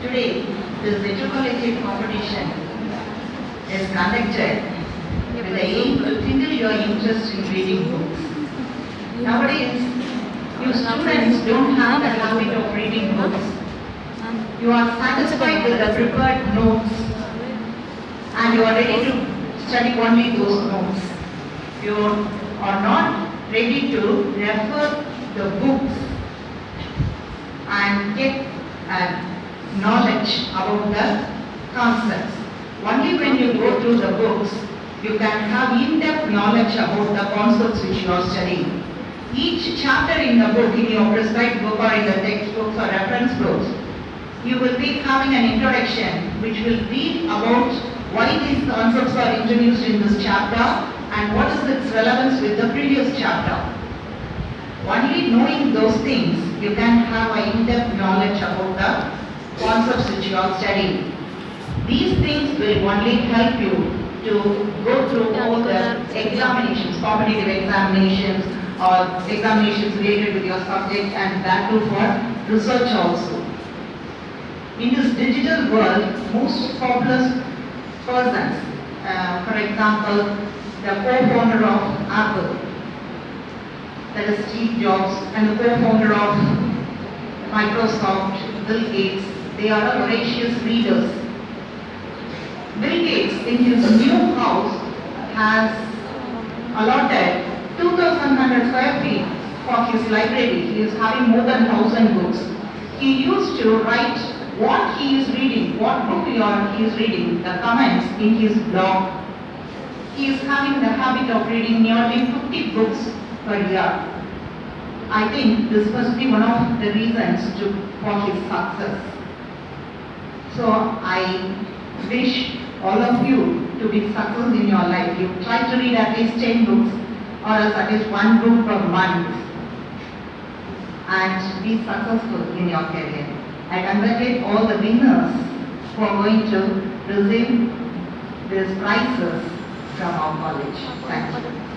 Today, this intercollegiate competition is conducted with the aim to kindle your interest in reading books. Nowadays, you students don't have the habit of reading books. You are satisfied with the prepared notes and you are ready to study only those notes. You are not ready to refer the books and get knowledge about the concepts. Only when you go through the books, you can have in-depth knowledge about the concepts which you are studying. Each chapter in the book, in your prescribed book or in the textbooks or reference books, you will be having an introduction which will read about why these concepts are introduced in this chapter and what is its relevance with the previous chapter. Only knowing those things, you can have an in-depth knowledge about the concepts which you are studying. These things will only help you to go through all the examinations, competitive examinations or examinations related with your subject, and that too for research also. In this digital world, most popular persons, for example, the co-founder of Apple, that is Steve Jobs, and the co-founder of Microsoft, Bill Gates, they are voracious readers. Bill Gates, in his new house, has allotted 2,100 square feet for his library. He is having more than 1,000 books. He used to write what he is reading, what book he is reading, the comments in his blog. He is having the habit of reading nearly 50 books per year. I think this must be one of the reasons for his success. So I wish all of you to be successful in your life. You try to read at least 10 books or else at least one book per month and be successful in your career. I congratulate all the winners who are going to receive these prizes from our college. Thank you.